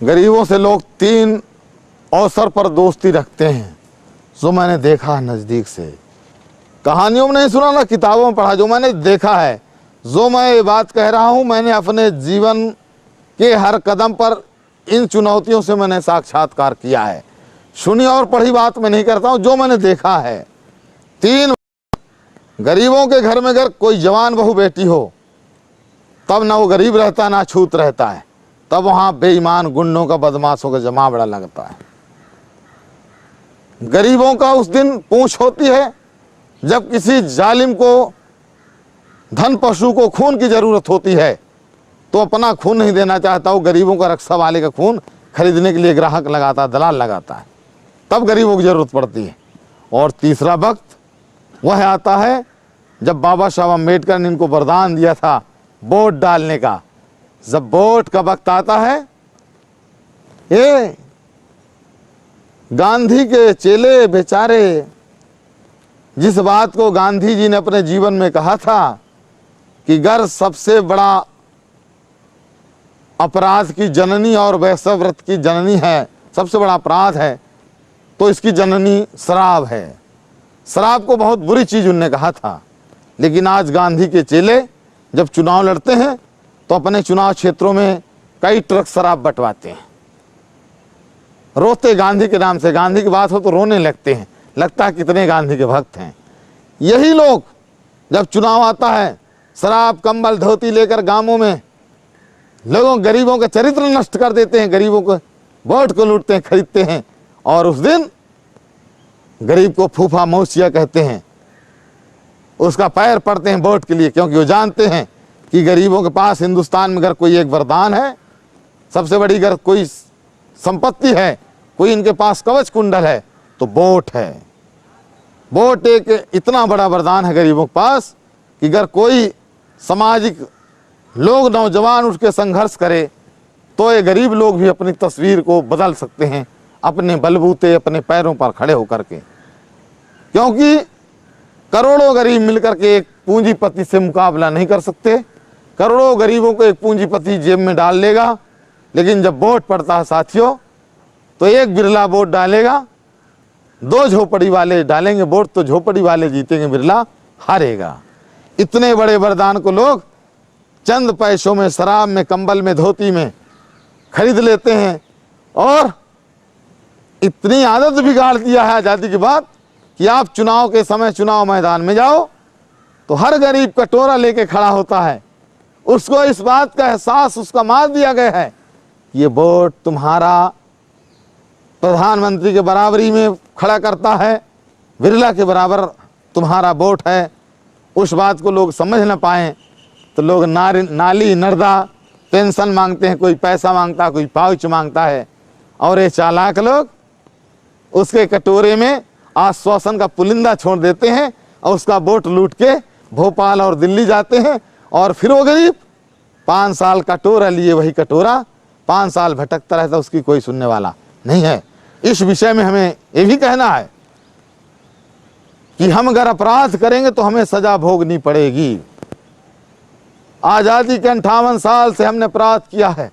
गरीबों से लोग तीन अवसर पर दोस्ती रखते हैं, जो मैंने देखा है नज़दीक से। कहानियों में नहीं सुना ना, किताबों में पढ़ा, जो मैंने देखा है। जो मैं ये बात कह रहा हूँ, मैंने अपने जीवन के हर कदम पर इन चुनौतियों से मैंने साक्षात्कार किया है। सुनी और पढ़ी बात मैं नहीं करता हूँ, जो मैंने देखा है। तीन गरीबों के घर में अगर कोई जवान बहू बेटी हो, तब ना वो गरीब रहता ना छूत रहता है, तब वहाँ बेईमान गुंडों का, बदमाशों का जमा बड़ा लगता है। गरीबों का उस दिन पूंछ होती है जब किसी जालिम को, धन पशु को खून की जरूरत होती है, तो अपना खून नहीं देना चाहता, वो गरीबों का, रक्षा वाले का खून खरीदने के लिए ग्राहक लगाता है, दलाल लगाता है, तब गरीबों की जरूरत पड़ती है। और तीसरा वक्त वह आता है जब बाबा साहब अम्बेडकर ने इनको वरदान दिया था वोट डालने का। जब वोट का वक्त आता है, ये गांधी के चेले बेचारे, जिस बात को गांधी जी ने अपने जीवन में कहा था कि घर सबसे बड़ा अपराध की जननी और वैश्यव्रत की जननी है, सबसे बड़ा अपराध है, तो इसकी जननी शराब है। शराब को बहुत बुरी चीज उनने कहा था। लेकिन आज गांधी के चेले जब चुनाव लड़ते हैं तो अपने चुनाव क्षेत्रों में कई ट्रक शराब बंटवाते हैं। रोते गांधी के नाम से, गांधी की बात हो तो रोने लगते हैं, लगता है कितने गांधी के भक्त हैं। यही लोग जब चुनाव आता है, शराब, कंबल, धोती लेकर गांवों में लोगों, गरीबों का चरित्र नष्ट कर देते हैं, गरीबों को वोट को लूटते हैं, खरीदते हैं। और उस दिन गरीब को फूफा मौसिया कहते हैं, उसका पैर पड़ते हैं वोट के लिए, क्योंकि वो जानते हैं कि गरीबों के पास हिंदुस्तान में अगर कोई एक वरदान है, सबसे बड़ी अगर कोई संपत्ति है, कोई इनके पास कवच कुंडल है, तो वोट है। वोट एक इतना बड़ा वरदान है गरीबों के पास कि अगर कोई सामाजिक लोग, नौजवान उठ के संघर्ष करे, तो ये गरीब लोग भी अपनी तस्वीर को बदल सकते हैं, अपने बलबूते, अपने पैरों पर खड़े होकर के। क्योंकि करोड़ों गरीब मिलकर के एक पूंजीपति से मुकाबला नहीं कर सकते। करोड़ों गरीबों को एक पूंजीपति जेब में डाल लेगा, लेकिन जब वोट पड़ता है साथियों, तो एक बिरला वोट डालेगा, दो झोपड़ी वाले डालेंगे वोट, तो झोपड़ी वाले जीतेंगे, बिरला हारेगा। इतने बड़े वरदान को लोग चंद पैसों में, शराब में, कंबल में, धोती में खरीद लेते हैं। और इतनी आदत बिगाड़ दिया है आज़ादी के बाद कि आप चुनाव के समय चुनाव मैदान में जाओ तो हर गरीब कटोरा लेके खड़ा होता है। उसको इस बात का एहसास उसका मार दिया गया है, ये वोट तुम्हारा प्रधानमंत्री के बराबरी में खड़ा करता है, बिरला के बराबर तुम्हारा वोट है। उस बात को लोग समझ न पाएं तो लोग नाली नर्दा पेंशन मांगते हैं, कोई पैसा मांगता है, कोई पाउच मांगता है। और ये चालाक लोग उसके कटोरे में आश्वासन का पुलिंदा छोड़ देते हैं और उसका वोट लूट के भोपाल और दिल्ली जाते हैं। और फिर वो गरीब 5 साल कटोरा लिए, वही कटोरा 5 साल भटकता रहता, उसकी कोई सुनने वाला नहीं है। इस विषय में हमें ये भी कहना है कि हम अगर अपराध करेंगे तो हमें सजा भोगनी पड़ेगी। आज़ादी के 58 साल से हमने अपराध किया है,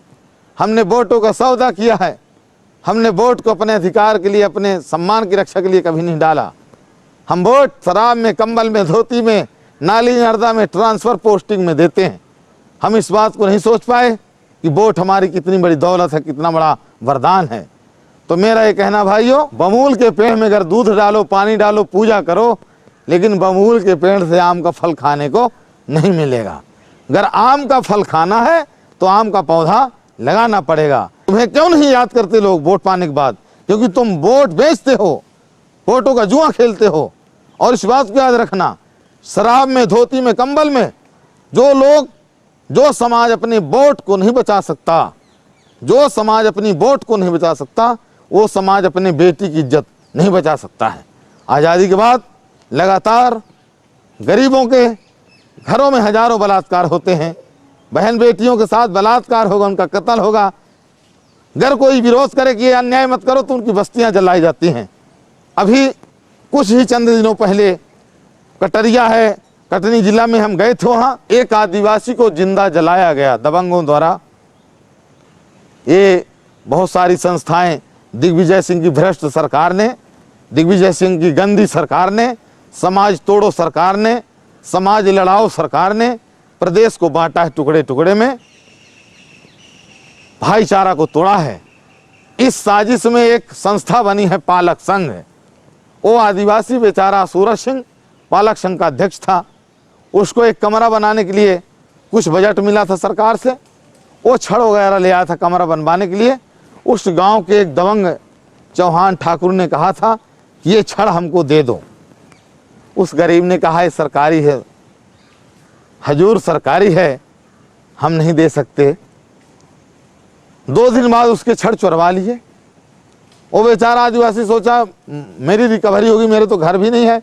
हमने वोटों का सौदा किया है, हमने वोट को अपने अधिकार के लिए, अपने सम्मान की रक्षा के लिए कभी नहीं डाला। हम वोट शराब में, कंबल में, धोती में, नाली नर्दा में, ट्रांसफर पोस्टिंग में देते हैं। हम इस बात को नहीं सोच पाए कि वोट हमारी कितनी बड़ी दौलत है, कितना बड़ा वरदान है। तो मेरा ये कहना भाइयों, बबूल के पेड़ में अगर दूध डालो, पानी डालो, पूजा करो, लेकिन बबूल के पेड़ से आम का फल खाने को नहीं मिलेगा। अगर आम का फल खाना है तो आम का पौधा लगाना पड़ेगा। तुम्हें क्यों नहीं याद करते लोग वोट पाने के बाद? क्योंकि तुम वोट बेचते हो, वोटों का जुआ खेलते हो। और इस बात को याद रखना, शराब में, धोती में, कंबल में जो लोग, जो समाज अपने वोट को नहीं बचा सकता, जो समाज अपनी वोट को नहीं बचा सकता, वो समाज अपने बेटी की इज्जत नहीं बचा सकता है। आज़ादी के बाद लगातार गरीबों के घरों में हजारों बलात्कार होते हैं, बहन बेटियों के साथ बलात्कार होगा, उनका कत्ल होगा। अगर कोई विरोध करे कि ये अन्याय मत करो तो उनकी बस्तियां जलाई जाती हैं। अभी कुछ ही चंद दिनों पहले कटरिया है, कटनी जिला में हम गए थे, वहाँ एक आदिवासी को जिंदा जलाया गया दबंगों द्वारा। ये बहुत सारी संस्थाएं दिग्विजय सिंह की भ्रष्ट सरकार ने, दिग्विजय सिंह की गंदी सरकार ने, समाज तोड़ो सरकार ने, समाज लड़ाओ सरकार ने प्रदेश को बांटा है टुकड़े टुकड़े में, भाईचारा को तोड़ा है। इस साजिश में एक संस्था बनी है पालक संघ। वो आदिवासी बेचारा सूरज सिंह पालक संघ का अध्यक्ष था। उसको एक कमरा बनाने के लिए कुछ बजट मिला था सरकार से, वो छड़ वगैरह ले आया था कमरा बनवाने के लिए। उस गांव के एक दबंग चौहान ठाकुर ने कहा था कि ये छड़ हमको दे दो। उस गरीब ने कहा ये सरकारी है हजूर, सरकारी है, हम नहीं दे सकते। 2 दिन बाद उसके छड़ चुरवा लिए। वो बेचारा आदिवासी सोचा मेरी रिकवरी होगी, मेरे तो घर भी नहीं है,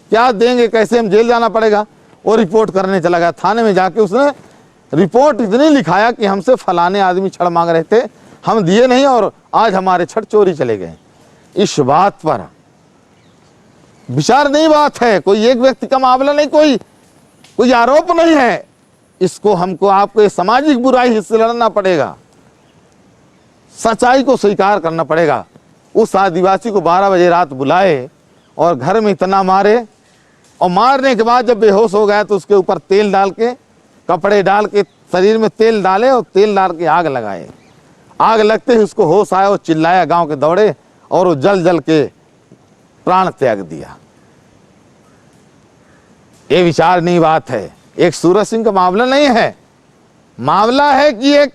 क्या देंगे, कैसे, हम जेल जाना पड़ेगा। वो रिपोर्ट करने चला गया थाने में। जाके उसने रिपोर्ट इतनी लिखाया कि हमसे फलाने आदमी छड़ मांग रहे थे, हम दिए नहीं और आज हमारे छड़ चोरी चले गए। इस बात पर विचार नहीं बात है, कोई एक व्यक्ति का मामला नहीं, कोई आरोप नहीं है। इसको हमको आपको ये सामाजिक बुराई से लड़ना पड़ेगा, सच्चाई को स्वीकार करना पड़ेगा। उस आदिवासी को 12 बजे रात बुलाए और घर में इतना मारे, और मारने के बाद जब बेहोश हो गया तो उसके ऊपर तेल डाल के, कपड़े डाल के, शरीर में तेल डाले और तेल डाल के आग लगाए। आग लगते ही उसको होश आया, वो चिल्लाया, गांव के दौड़े और वो जल जल के प्राण त्याग दिया। ये विचारणीय बात है, एक सूरज सिंह का मामला नहीं है। मामला है कि एक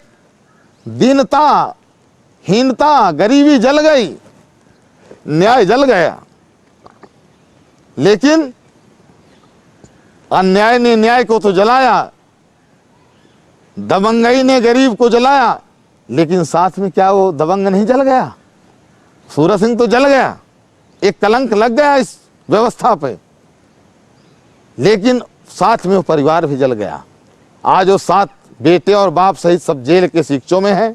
दीनता, हीनता, गरीबी जल गई, न्याय जल गया। लेकिन अन्याय ने न्याय को तो जलाया, दबंगई ने गरीब को जलाया, लेकिन साथ में क्या वो दबंग नहीं जल गया? सूरज सिंह तो जल गया, एक कलंक लग गया इस व्यवस्था पे, लेकिन साथ में वो परिवार भी जल गया। आज वो 7 बेटे और बाप सहित सब जेल के शिक्षों में है।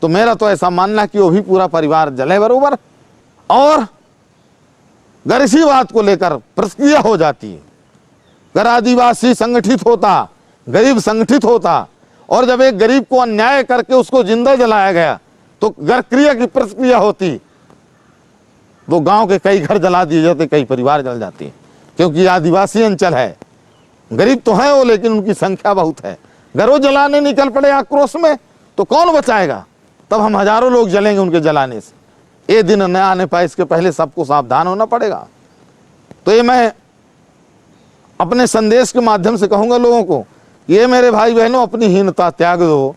तो मेरा तो ऐसा मानना कि वो भी पूरा परिवार जले बरोबर। और अगर इसी बात को लेकर प्रतिक्रिया हो जाती है, अगर आदिवासी संगठित होता, गरीब संगठित होता, और जब एक गरीब को अन्याय करके उसको जिंदा जलाया गया तो अगर क्रिया की प्रतिक्रिया होती तो गांव के कई घर जला दिए जाते, कई परिवार जल जाते। क्योंकि आदिवासी अंचल है, गरीब तो है वो, लेकिन उनकी संख्या बहुत है। अगर वो जलाने निकल पड़े आक्रोश में तो कौन बचाएगा? तब हम हजारों लोग जलेंगे उनके जलाने से। ये दिन न आने पाए, इसके पहले सबको सावधान होना पड़ेगा। तो ये मैं अपने संदेश के माध्यम से कहूंगा लोगों को, ये मेरे भाई बहनों अपनी हीनता त्याग दो।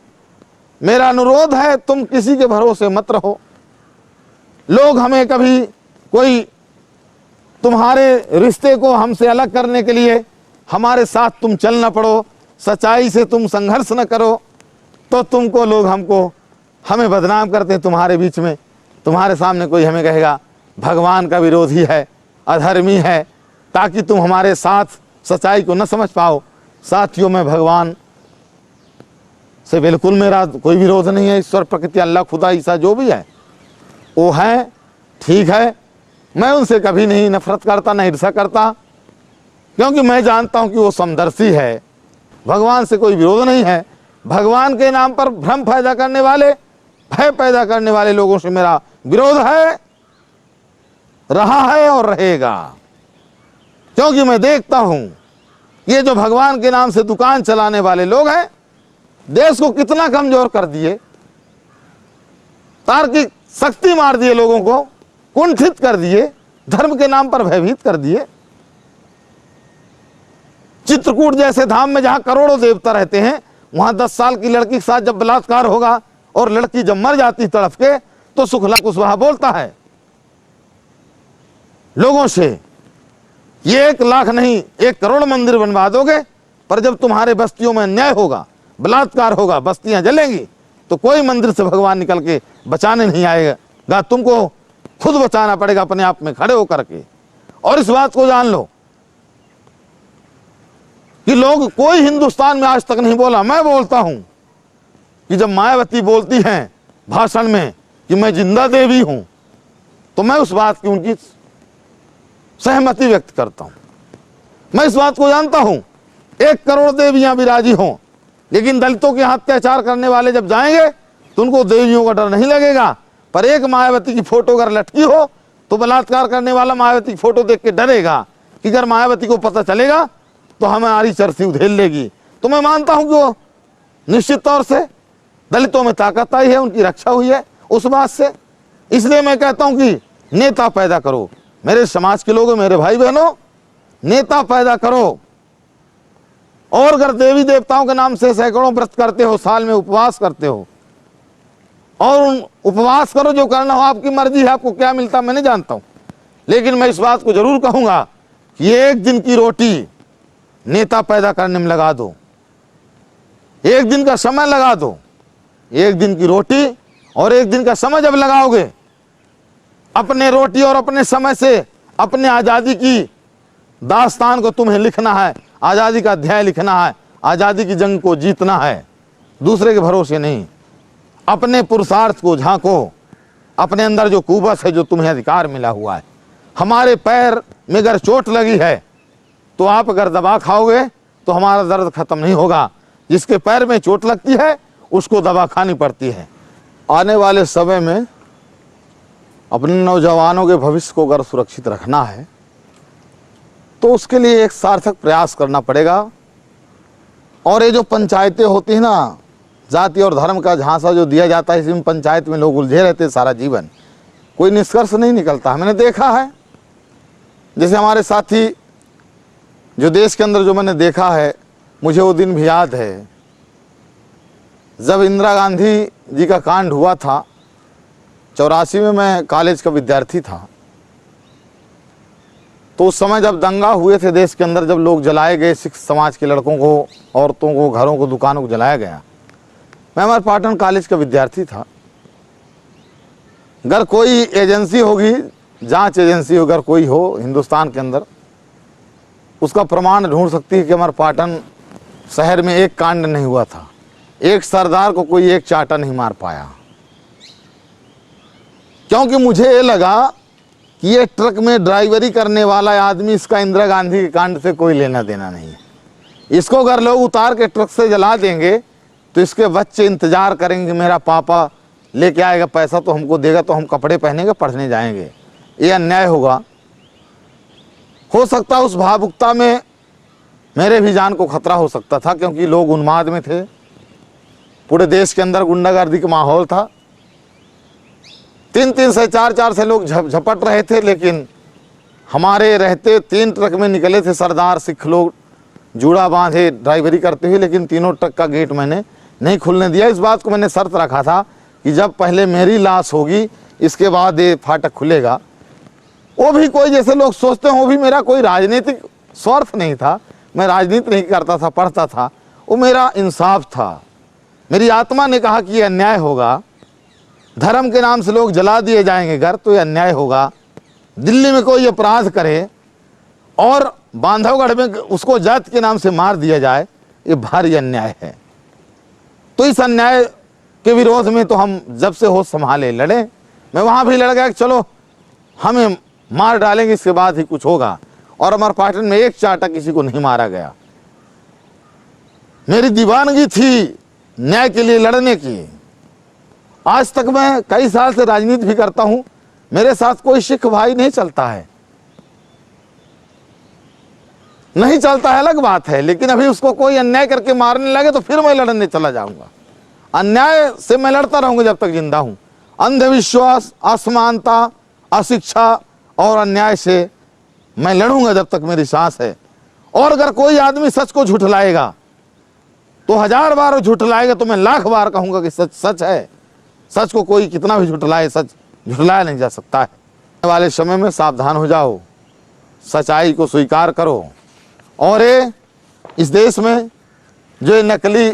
मेरा अनुरोध है, तुम किसी के भरोसे मत रहो। लोग हमें कभी कोई तुम्हारे रिश्ते को हमसे अलग करने के लिए हमारे साथ तुम चल न पड़ो, सच्चाई से तुम संघर्ष न करो, तो तुमको लोग हमें बदनाम करते हैं तुम्हारे बीच में। तुम्हारे सामने कोई हमें कहेगा भगवान का विरोधी है, अधर्मी है, ताकि तुम हमारे साथ सच्चाई को न समझ पाओ। साथियों में भगवान से बिल्कुल मेरा कोई विरोध नहीं है। ईश्वर, प्रकृति, अल्लाह, खुदा, ईसा जो भी है वो है, ठीक है। मैं उनसे कभी नहीं नफरत करता, न ईर्ष्या करता, क्योंकि मैं जानता हूं कि वो समदर्शी है। भगवान से कोई विरोध नहीं है। भगवान के नाम पर भ्रम पैदा करने वाले, भय पैदा करने वाले लोगों से मेरा विरोध है, रहा है और रहेगा। क्योंकि मैं देखता हूं ये जो भगवान के नाम से दुकान चलाने वाले लोग हैं, देश को कितना कमजोर कर दिए, तार्किक शक्ति मार दिए, लोगों को कुंठित कर दिए, धर्म के नाम पर भयभीत कर दिए। चित्रकूट जैसे धाम में जहां करोड़ों देवता रहते हैं, वहां 10 साल की लड़की के साथ जब बलात्कार होगा और लड़की जब मर जाती तड़प के, तो सुखला कुशवाहा बोलता है लोगों से, ये 1 लाख नहीं 1 करोड़ मंदिर बनवा दोगे, पर जब तुम्हारे बस्तियों में अन्याय होगा, बलात्कार होगा, बस्तियां जलेंगी, तो कोई मंदिर से भगवान निकल के बचाने नहीं आएगा। तुमको खुद बचाना पड़ेगा अपने आप में खड़े होकर के। और इस बात को जान लो कि लोग, कोई हिंदुस्तान में आज तक नहीं बोला, मैं बोलता हूं कि जब मायावती बोलती हैं भाषण में कि मैं जिंदा देवी हूं, तो मैं उस बात की उनकी सहमति व्यक्त करता हूं। मैं इस बात को जानता हूं 1 करोड़ देवियां विराजी हों, लेकिन दलितों के अत्याचार करने वाले जब जाएंगे तो उनको देवियों का डर नहीं लगेगा। पर एक मायावती की फोटो अगर लटकी हो तो बलात्कार करने वाला मायावती की फोटो देख के डरेगा कि अगर मायावती को पता चलेगा तो हमारी चरसी उधेल लेगी। तो मैं मानता हूं कि वो निश्चित तौर से दलितों में ताकत आई है, उनकी रक्षा हुई है उस बात से। इसलिए मैं कहता हूं कि नेता पैदा करो, मेरे समाज के लोगों, मेरे भाई बहनों, नेता पैदा करो। और अगर देवी देवताओं के नाम से सैकड़ों व्रत करते हो, साल में उपवास करते हो, और उन उपवास करो, जो करना हो, आपकी मर्जी है, आपको क्या मिलता मैं नहीं जानता हूं। लेकिन मैं इस बात को जरूर कहूंगा कि एक दिन की रोटी नेता पैदा करने में लगा दो, एक दिन का समय लगा दो। एक दिन की रोटी और एक दिन का समय जब लगाओगे, अपने रोटी और अपने समय से अपने आजादी की दास्तान को तुम्हें लिखना है, आजादी का अध्याय लिखना है, आजादी की जंग को जीतना है, दूसरे के भरोसे नहीं। अपने पुरुषार्थ को झांको, अपने अंदर जो कुबस है, जो तुम्हें अधिकार मिला हुआ है। हमारे पैर में अगर चोट लगी है तो आप अगर दवा खाओगे तो हमारा दर्द खत्म नहीं होगा। जिसके पैर में चोट लगती है उसको दवा खानी पड़ती है। आने वाले समय में अपने नौजवानों के भविष्य को अगर सुरक्षित रखना है तो उसके लिए एक सार्थक प्रयास करना पड़ेगा। और ये जो पंचायतें होती हैं ना, जाति और धर्म का झांसा जो दिया जाता है, इसमें पंचायत में लोग उलझे रहते हैं सारा जीवन, कोई निष्कर्ष नहीं निकलता। मैंने देखा है, जैसे हमारे साथी जो देश के अंदर जो मैंने देखा है, मुझे वो दिन भी याद है जब इंदिरा गांधी जी का कांड हुआ था। 84 में मैं कॉलेज का विद्यार्थी था। तो उस समय जब दंगा हुए थे देश के अंदर, जब लोग जलाए गए, सिख समाज के लड़कों को, औरतों को, घरों को, दुकानों को जलाया गया, मैं हमारे पाटन कॉलेज का विद्यार्थी था। अगर कोई एजेंसी होगी, जांच एजेंसी अगर कोई हो हिंदुस्तान के अंदर, उसका प्रमाण ढूंढ सकती है कि हमारे पाटन शहर में एक कांड नहीं हुआ था, एक सरदार को कोई एक चाटा नहीं मार पाया। क्योंकि मुझे ये लगा कि ये ट्रक में ड्राइवरी करने वाला आदमी, इसका इंदिरा गांधी के कांड से कोई लेना देना नहीं है। इसको अगर लोग उतार के ट्रक से जला देंगे तो इसके बच्चे इंतजार करेंगे, मेरा पापा लेके आएगा पैसा तो हमको देगा, तो हम कपड़े पहनेंगे, पढ़ने जाएंगे। ये अन्याय होगा। हो सकता उस भावुकता में मेरे भी जान को खतरा हो सकता था, क्योंकि लोग उन्माद में थे, पूरे देश के अंदर गुंडागर्दी का माहौल था। 3-3 से 4-4 से लोग झपट रहे थे, लेकिन हमारे रहते 3 ट्रक में निकले थे सरदार सिख लोग, जूड़ा बांधे ड्राइवरी करते हुए, लेकिन तीनों ट्रक का गेट मैंने नहीं खुलने दिया। इस बात को मैंने शर्त रखा था कि जब पहले मेरी लाश होगी, इसके बाद ये फाटक खुलेगा। वो भी कोई जैसे लोग सोचते हैं, वो भी मेरा कोई राजनीतिक स्वार्थ नहीं था, मैं राजनीति नहीं करता था, पढ़ता था, वो मेरा इंसाफ था। मेरी आत्मा ने कहा कि ये अन्याय होगा, धर्म के नाम से लोग जला दिए जाएंगे घर, तो ये अन्याय होगा। दिल्ली में कोई अपराध करे और बांधवगढ़ में उसको जात के नाम से मार दिया जाए, ये भारी अन्याय है। तो इस अन्याय के विरोध में तो हम जब से होश संभाले लड़े। मैं वहां भी लड़ गया कि चलो हमें मार डालेंगे, इसके बाद ही कुछ होगा। और हमारे पाटन में एक चाटा किसी को नहीं मारा गया। मेरी दीवानगी थी न्याय के लिए लड़ने की। आज तक मैं कई साल से राजनीति भी करता हूं, मेरे साथ कोई सिख भाई नहीं चलता है, नहीं चलता है अलग बात है, लेकिन अभी उसको कोई अन्याय करके मारने लगे तो फिर मैं लड़ने चला जाऊंगा। अन्याय से मैं लड़ता रहूंगा जब तक जिंदा हूं। अंधविश्वास, असमानता, अशिक्षा और अन्याय से मैं लड़ूंगा जब तक मेरी सांस है। और अगर कोई आदमी सच को झुठलाएगा तो 1000 बार झुठलाएगा, तो मैं 1,00,000 बार कहूंगा कि सच सच है। सच को कोई कितना भी झुठलाए, सच झुठलाया नहीं जा सकता है। आने वाले समय में सावधान हो जाओ, सच्चाई को स्वीकार करो। और ये इस देश में जो ये नकली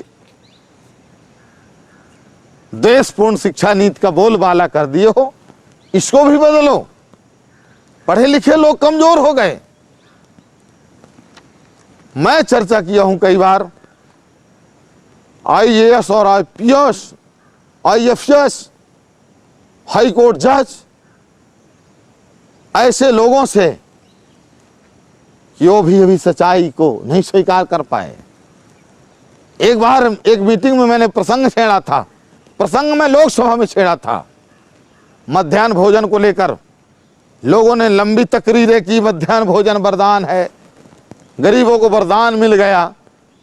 देशपूर्ण शिक्षा नीति का बोलबाला कर दिए हो, इसको भी बदलो। पढ़े लिखे लोग कमजोर हो गए। मैं चर्चा किया हूं कई बार, IAS और IPS, IFS, हाई कोर्ट जज, ऐसे लोगों से कि वो भी अभी सच्चाई को नहीं स्वीकार कर पाए। एक बार एक मीटिंग में मैंने प्रसंग छेड़ा था, प्रसंग में लोकसभा में छेड़ा था। मध्याह्न भोजन को लेकर लोगों ने लंबी तकरीरें की, मध्याह्न भोजन वरदान है, गरीबों को वरदान मिल गया।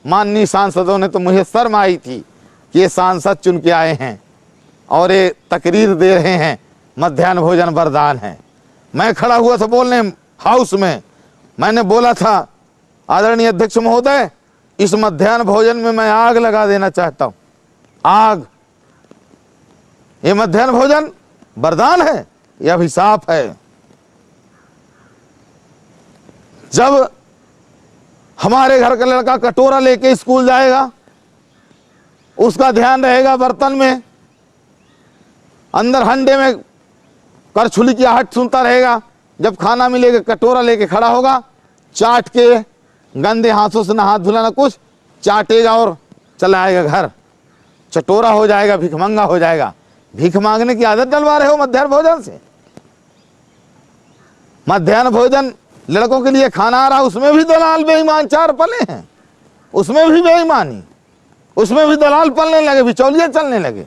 माननीय सांसदों ने तो मुझे शर्म आई थी कि ये सांसद चुन के आए हैं और ये तकरीर दे रहे हैं मध्याह्न भोजन वरदान है। मैं खड़ा हुआ था बोलने हाउस में, मैंने बोला था आदरणीय अध्यक्ष महोदय, इस मध्याह्न भोजन में मैं आग लगा देना चाहता हूं। आग, ये मध्याह्न भोजन वरदान है, यह अभिशाप है। जब हमारे घर का लड़का कटोरा लेके स्कूल जाएगा, उसका ध्यान रहेगा बर्तन में, अंदर हंडे में करछुली की आहट सुनता रहेगा। जब खाना मिलेगा कटोरा लेके खड़ा होगा, चाट के गंदे हाथों से ना हाथ धुलाना, कुछ चाटेगा और चला आएगा घर, चटोरा हो जाएगा, भिखमंगा हो जाएगा। भीख मांगने की आदत डलवा रहे हो मध्याह्न भोजन से। मध्याह्न भोजन लड़कों के लिए खाना आ रहा, उसमें भी दलाल बेईमान चार पले हैं, उसमें भी बेईमानी, उसमें भी दलाल पलने लगे, बिचौलिए चलने लगे।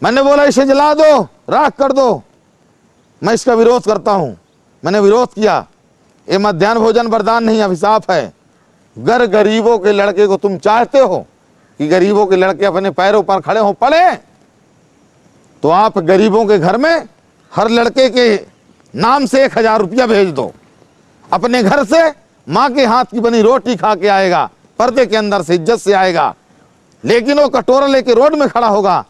मैंने बोला इसे जला दो, राख कर दो, मैं इसका विरोध करता हूं। मैंने विरोध किया। ये मध्याह्न भोजन वरदान नहीं, अभिशाप है। गर गरीबों के लड़के को तुम चाहते हो कि गरीबों के लड़के अपने पैरों पर खड़े हो पड़े, तो आप गरीबों के घर में हर लड़के के नाम से 1000 रुपया भेज दो। अपने घर से माँ के हाथ की बनी रोटी खा के आएगा, पर्दे के अंदर से इज्जत से आएगा। लेकिन वो कटोरा लेके रोड में खड़ा होगा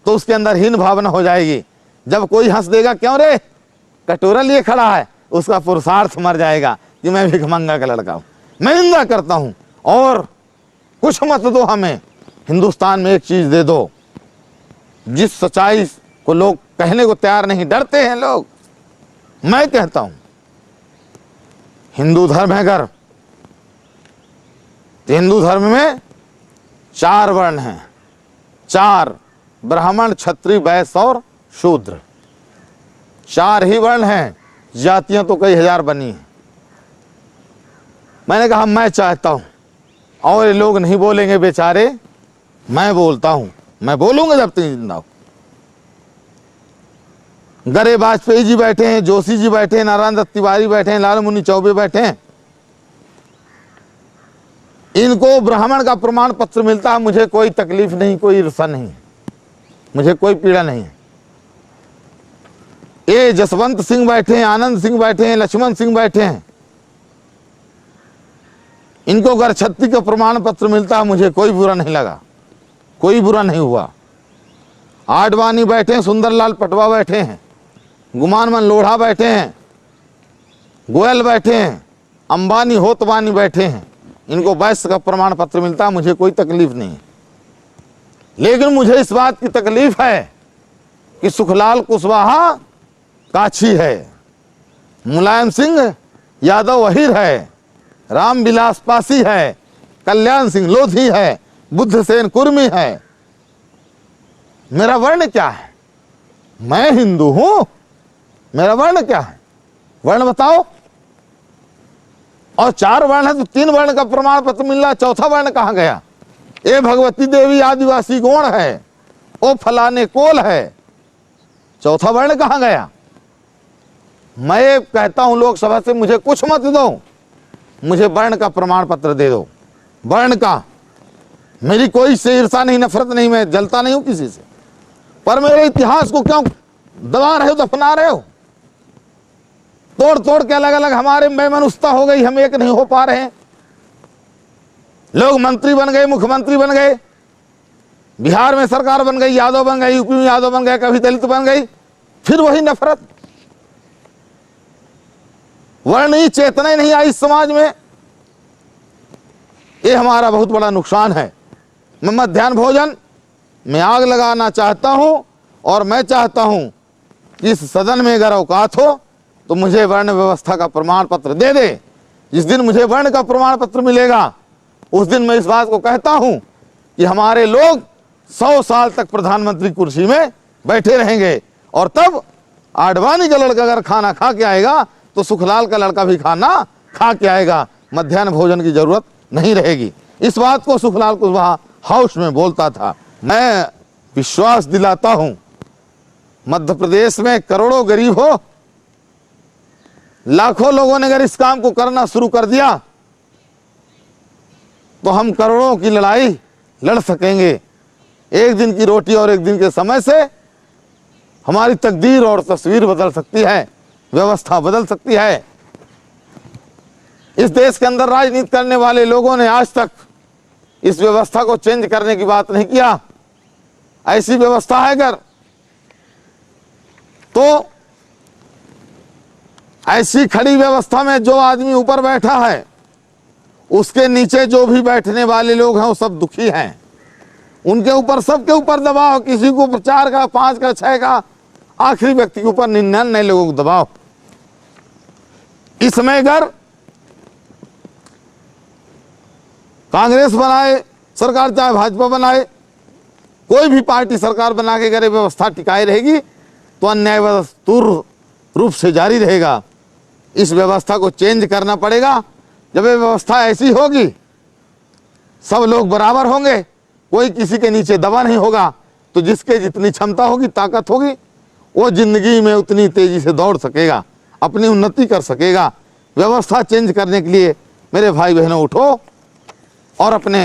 तो उसके अंदर हीन भावना हो जाएगी। जब कोई हंस देगा, क्यों रे कटोरा लिए खड़ा है, उसका पुरुषार्थ मर जाएगा कि मैं भिखमंगा का लड़का हूं। मैं निंदा करता हूं। और कुछ मत दो हमें, हिंदुस्तान में एक चीज दे दो, जिस सच्चाई को लोग कहने को तैयार नहीं, डरते हैं लोग। मैं कहता हूं हिंदू धर्म है अगर, तो हिंदू धर्म में 4 वर्ण हैं, 4, ब्राह्मण, क्षत्रिय, वैश्य और शूद्र। 4 ही वर्ण हैं, जातियां तो कई हजार बनी हैं। मैंने कहा मैं चाहता हूं, और ये लोग नहीं बोलेंगे बेचारे, मैं बोलता हूं, मैं बोलूंगा जब तक जिंदा हूं। गरे वाजपेयी जी बैठे हैं, जोशी जी बैठे हैं, नारायण दत्त तिवारी बैठे हैं, लाल मुनि चौबे बैठे हैं। इनको ब्राह्मण का प्रमाण पत्र मिलता है, मुझे कोई तकलीफ नहीं, कोई ईर्ष्या नहीं, मुझे कोई पीड़ा नहीं है। ये जसवंत सिंह बैठे हैं, आनंद सिंह बैठे हैं, लक्ष्मण सिंह बैठे हैं, इनको अगर छत्ती का प्रमाण पत्र मिलता है, मुझे कोई बुरा नहीं लगा, कोई बुरा नहीं हुआ। आडवाणी बैठे हैं, सुंदरलाल पटवा बैठे हैं, गुमानमन लोढ़ा बैठे हैं, गोयल बैठे हैं, अंबानी होतवानी बैठे हैं, इनको वैश्य का प्रमाण पत्र मिलता है, मुझे कोई तकलीफ नहीं। लेकिन मुझे इस बात की तकलीफ है कि सुखलाल कुशवाहा काछी है, मुलायम सिंह यादव अहिर है, रामविलास पासी है, कल्याण सिंह लोधी है, बुद्धसेन कुर्मी है। मेरा वर्ण क्या है? मैं हिंदू हूं, मेरा वर्ण क्या है? वर्ण बताओ। और 4 वर्ण है तो 3 वर्ण का प्रमाण पत्र मिल रहा, चौथा वर्ण कहां गया? ए भगवती देवी आदिवासी गौण है, ओ फलाने कोल है, चौथा वर्ण कहां गया? मैं कहता हूं लोकसभा से, मुझे कुछ मत दो, मुझे वर्ण का प्रमाण पत्र दे दो, वर्ण का। मेरी कोई से ईर्षा नहीं, नफरत नहीं, मैं जलता नहीं हूं किसी से, पर मेरे इतिहास को क्यों दबा रहे हो, दफना रहे हो? तोड़ तोड़ के अलग अलग हमारे में मनुष्यता हो गई, हम एक नहीं हो पा रहे हैं। लोग मंत्री बन गए, मुख्यमंत्री बन गए, बिहार में सरकार बन गई, यादव बन गई, यूपी में यादव बन गए, कभी दलित बन गई, फिर वही नफरत। वर्णीय चेतना ही नहीं आई इस समाज में। ये हमारा बहुत बड़ा नुकसान है। मैं मध्याह्न भोजन में आग लगाना चाहता हूं, और मैं चाहता हूं कि इस सदन में अगर औकात हो तो मुझे वर्ण व्यवस्था का प्रमाण पत्र दे दे। जिस दिन मुझे वर्ण का प्रमाण पत्र मिलेगा, उस दिन मैं इस बात को कहता हूं कि हमारे लोग 100 साल तक प्रधानमंत्री कुर्सी में बैठे रहेंगे। और तब आडवाणी का लड़का अगर खाना खा के आएगा तो सुखलाल का लड़का भी खाना खा के आएगा, मध्याह्न भोजन की जरूरत नहीं रहेगी। इस बात को सुखलाल कुशवाहा हाउस में बोलता था। मैं विश्वास दिलाता हूं, मध्य प्रदेश में करोड़ों गरीब हो, लाखों लोगों ने अगर इस काम को करना शुरू कर दिया तो हम करोड़ों की लड़ाई लड़ सकेंगे। एक दिन की रोटी और एक दिन के समय से हमारी तकदीर और तस्वीर बदल सकती है, व्यवस्था बदल सकती है। इस देश के अंदर राजनीति करने वाले लोगों ने आज तक इस व्यवस्था को चेंज करने की बात नहीं किया। ऐसी व्यवस्था है अगर तो ऐसी खड़ी व्यवस्था में जो आदमी ऊपर बैठा है उसके नीचे जो भी बैठने वाले लोग हैं वो सब दुखी हैं। उनके ऊपर, सबके ऊपर दबाव, किसी को 4 का, 5 का, 6 का, आखिरी व्यक्ति के ऊपर 99 लोगों को दबाव। इसमें अगर कांग्रेस बनाए सरकार, चाहे भाजपा बनाए, कोई भी पार्टी सरकार बना के अगर व्यवस्था टिकाई रहेगी तो अन्याय व्यवस्था रूप से जारी रहेगा। इस व्यवस्था को चेंज करना पड़ेगा। जब ये व्यवस्था ऐसी होगी, सब लोग बराबर होंगे, कोई किसी के नीचे दबा नहीं होगा, तो जिसके जितनी क्षमता होगी, ताकत होगी, वो जिंदगी में उतनी तेजी से दौड़ सकेगा, अपनी उन्नति कर सकेगा। व्यवस्था चेंज करने के लिए मेरे भाई बहनों उठो और अपने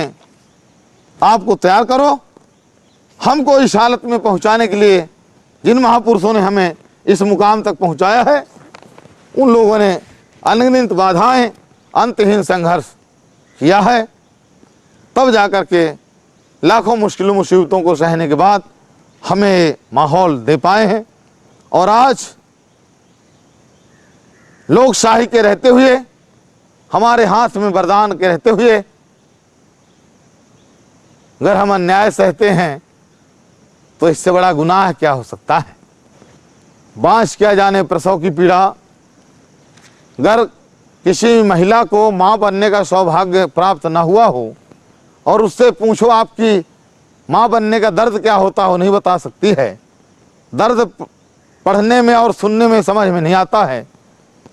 आप को तैयार करो। हमको इस हालत में पहुंचाने के लिए जिन महापुरुषों ने हमें इस मुकाम तक पहुंचाया है, उन लोगों ने अनगिनत बाधाएं, अंतहीन संघर्ष किया है, तब जाकर के लाखों मुश्किलों मुसीबतों को सहने के बाद हमें माहौल दे पाए हैं। और आज लोकशाही के रहते हुए, हमारे हाथ में वरदान के रहते हुए, अगर हम अन्याय सहते हैं तो इससे बड़ा गुनाह क्या हो सकता है। बांझ क्या जाने प्रसव की पीड़ा। अगर किसी महिला को मां बनने का सौभाग्य प्राप्त न हुआ हो और उससे पूछो आपकी मां बनने का दर्द क्या होता हो, नहीं बता सकती है। दर्द पढ़ने में और सुनने में समझ में नहीं आता है,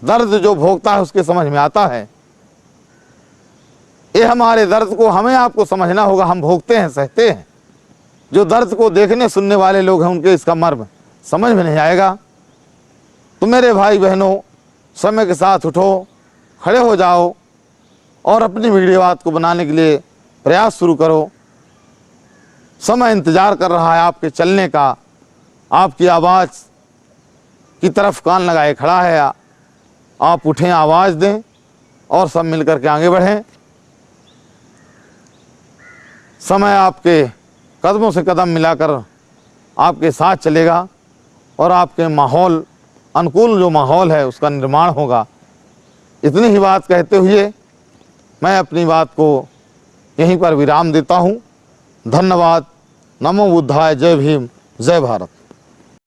दर्द जो भोगता है उसके समझ में आता है। ये हमारे दर्द को हमें आपको समझना होगा। हम भोगते हैं, सहते हैं। जो दर्द को देखने सुनने वाले लोग हैं उनके इसका मर्म समझ में नहीं आएगा। तो मेरे भाई बहनों, समय के साथ उठो, खड़े हो जाओ और अपनी मीडियावाद को बनाने के लिए प्रयास शुरू करो। समय इंतजार कर रहा है आपके चलने का, आपकी आवाज़ की तरफ कान लगाए खड़ा है। आप उठें, आवाज़ दें और सब मिलकर के आगे बढ़ें। समय आपके कदमों से कदम मिलाकर आपके साथ चलेगा और आपके माहौल, अनुकूल जो माहौल है उसका निर्माण होगा। इतनी ही बात कहते हुए मैं अपनी बात को यहीं पर विराम देता हूँ। धन्यवाद। नमो बुद्धाय। जय भीम, जय भारत।